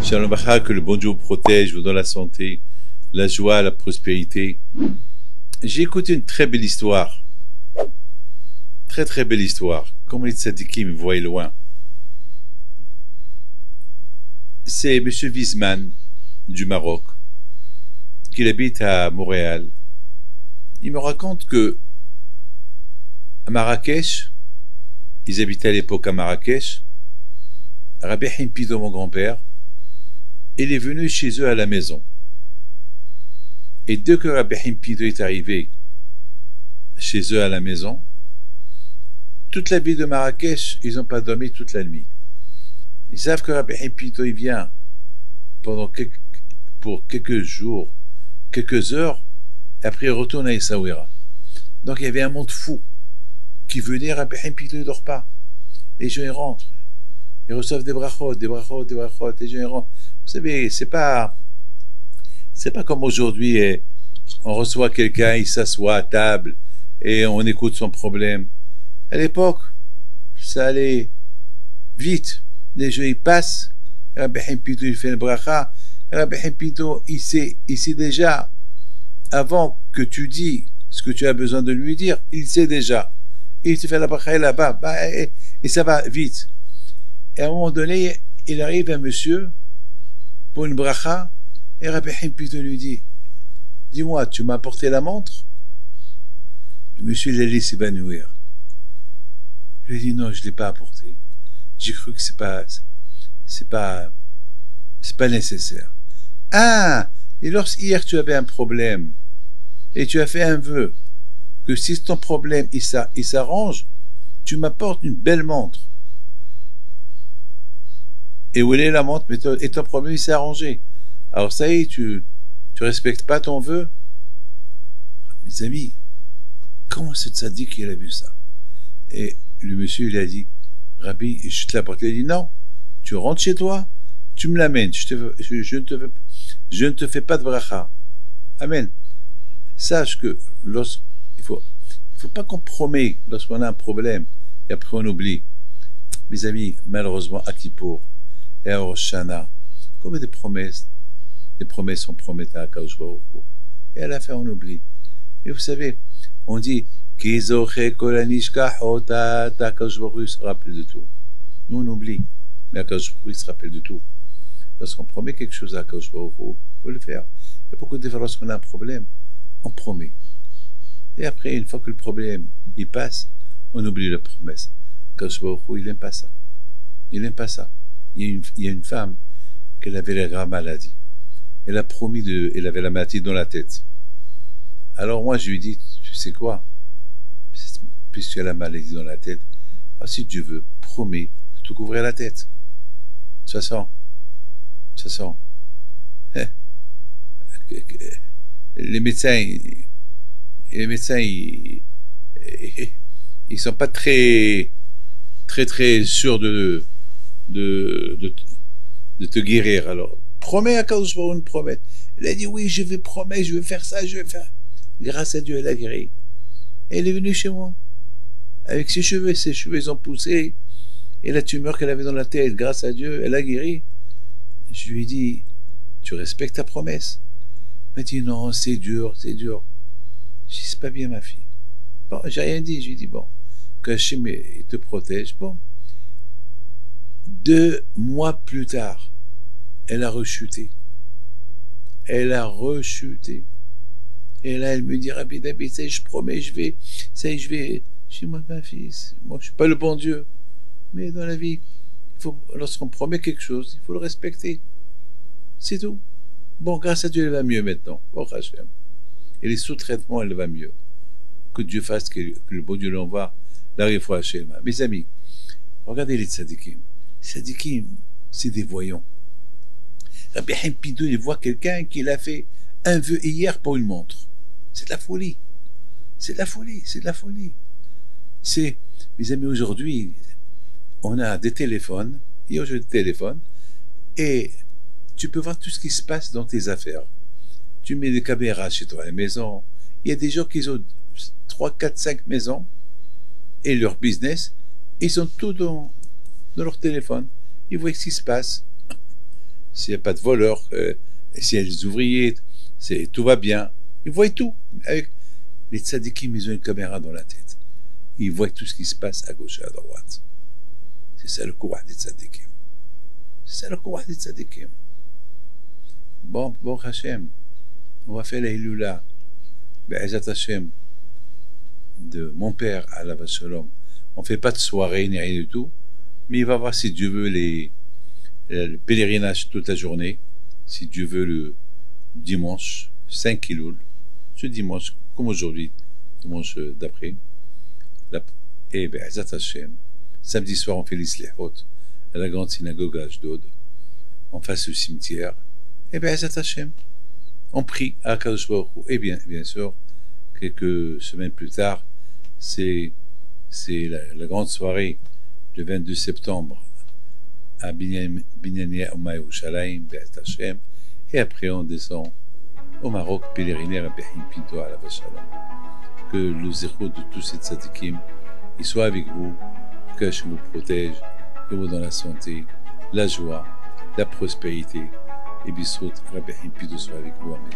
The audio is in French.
Shalom Bacha, que le bon Dieu vous protège, vous donne la santé, la joie, la prospérité. J'ai écouté une très belle histoire. Très très belle histoire. Comme les tzadikim, vous voyez loin. C'est M. Wiesmann du Maroc, qui habite à Montréal. Il me raconte que à Marrakech, ils habitaient à l'époque à Marrakech, Rabbi Haim Pido, mon grand-père, il est venu chez eux à la maison. Et dès que Rabbi Haim Pido est arrivé chez eux à la maison, toute la ville de Marrakech, ils n'ont pas dormi toute la nuit. Ils savent que Rabbi Haim Pido, il vient pour quelques jours, quelques heures, et après il retourne à Essaouira. Donc il y avait un monde fou qui venait, Rabbi Haim Pido ne dort pas. Les gens ils rentrent, ils reçoivent des brachot, des brachot, des brachot, les gens ils rentrent. Vous savez, c'est pas comme aujourd'hui, on reçoit quelqu'un, il s'assoit à table et on écoute son problème. À l'époque, ça allait vite. Les gens ils passent, Rabbi Haim Pido il fait le bracha, Rabbi Haim Pido il sait déjà, avant que tu dis ce que tu as besoin de lui dire, il sait déjà. Il te fait la bracha là-bas, et ça va vite. Et à un moment donné, il arrive un monsieur pour une bracha, et Rabbi Haim Pido lui dit, dis-moi, tu m'as apporté la montre? Le monsieur l'a laissé s'évanouir. Je lui ai dit, non, je ne l'ai pas apporté. J'ai cru que c'est pas nécessaire. Ah, et lorsqu'hier tu avais un problème, et tu as fait un vœu, que si ton problème il s'arrange, tu m'apportes une belle montre. Et où est la montre? Et ton problème il s'est arrangé. Alors ça y est, tu respectes pas ton vœu? Mes amis, comment ce tzaddik qu'il a vu ça? Et le monsieur il a dit, Rabbi, je te l'apporte. Il a dit, non, tu rentres chez toi, tu me l'amènes, je ne te fais pas de bracha. Amen. Sache que il faut pas qu'on promet lorsqu'on a un problème et après on oublie. Mes amis, malheureusement, à Kippour et à Rosh Hashanah, comme des promesses on promet à Akadosh Baruch Hu, et à la fin on oublie. Mais vous savez, on dit Kizoche kolanishkachot, Akadosh Baruch Hu se rappelle de tout. Nous on oublie, mais Akadosh Baruch Hu se rappelle de tout. Lorsqu'on promet quelque chose à Akadosh Baruch Hu, il faut le faire. Et beaucoup de fois, lorsqu'on a un problème, on promet. Et après, une fois que le problème il passe, on oublie la promesse. Akadosh Baruch Hu, il n'aime pas ça. Il n'aime pas ça. Il y a une femme qui avait la grave maladie. Elle a promis elle avait la maladie dans la tête. Alors moi, je lui ai dit, tu sais quoi? Puisque tu as la maladie dans la tête, si tu veux, promets de te couvrir la tête. Ça sent. Les médecins, ils sont pas très sûrs de te guérir. Alors, promets à Kadosh Baruch Hu une promesse. Elle a dit, oui, je vais promettre, je vais faire ça, je vais faire. Grâce à Dieu, elle a guéri. Et elle est venue chez moi. Avec ses cheveux ils ont poussé. Et la tumeur qu'elle avait dans la tête, grâce à Dieu, elle a guéri. Je lui ai dit, tu respectes ta promesse? Elle m'a dit, non, c'est dur. Je lui ai dit, c'est pas bien, ma fille. Bon, j'ai rien dit. Je lui ai dit, bon, que Hachem te protège. Bon. 2 mois plus tard, elle a rechuté. Et là, elle me dit, Rabbi David, ça y est, je promets, je vais. Je dis, moi, ma fille, moi, je suis pas le bon Dieu. Mais dans la vie, lorsqu'on promet quelque chose, il faut le respecter. C'est tout. Bon, grâce à Dieu, elle va mieux maintenant. Bon, Hachem. Et les sous-traitements, elle va mieux. Que Dieu fasse, que le bon Dieu l'envoie, l'arrive à Hachem. Mes amis, regardez les tzadikim. Les tzadikim, c'est des voyants. Rabbi Haim Pido, il voit quelqu'un qui a fait un vœu hier pour une montre. C'est de la folie. Mes amis, aujourd'hui, on a des téléphones, et tu peux voir tout ce qui se passe dans tes affaires. Tu mets des caméras chez toi à la maison. Il y a des gens qui ont 3, 4, 5 maisons, et leur business, ils sont tous dans leur téléphone. Ils voient ce qui se passe. s'il n'y a pas de voleurs, s'il y a des ouvriers, tout va bien. Ils voient tout. Avec les tzadikim, ils ont une caméra dans la tête. Ils voient tout ce qui se passe à gauche et à droite. C'est ça le courage des tzadikim. C'est ça le courage des tzadikim. Bon Hashem, on va faire la Hilula, Be'ezat Hashem, de mon père à la Shalom. On ne fait pas de soirée ni rien du tout, mais il va voir, si Dieu veut, le pèlerinage toute la journée, si Dieu veut, le dimanche 5 Kiloul, ce dimanche, comme aujourd'hui, dimanche d'après, et Be'ezat Hashem, samedi soir on fait l'Islihot à la grande synagogue à Ashdod, en face du cimetière, et Be'ezat Hashem, on prie à Akadosh Baruch Hu. Et bien sûr, quelques semaines plus tard, c'est la grande soirée le 22 septembre à Binyané Oma Yerushalayim, Be'ezat Hashem, et après on descend au Maroc, pèleriner à Behim Pinto à la Shalom. Que le zéro de tous ces tzadikim, il soit avec vous, que Hashem vous protège, que vous dans la santé, la joie, la prospérité, et Bisrout Rabbi Pinto soit avec vous, Amen.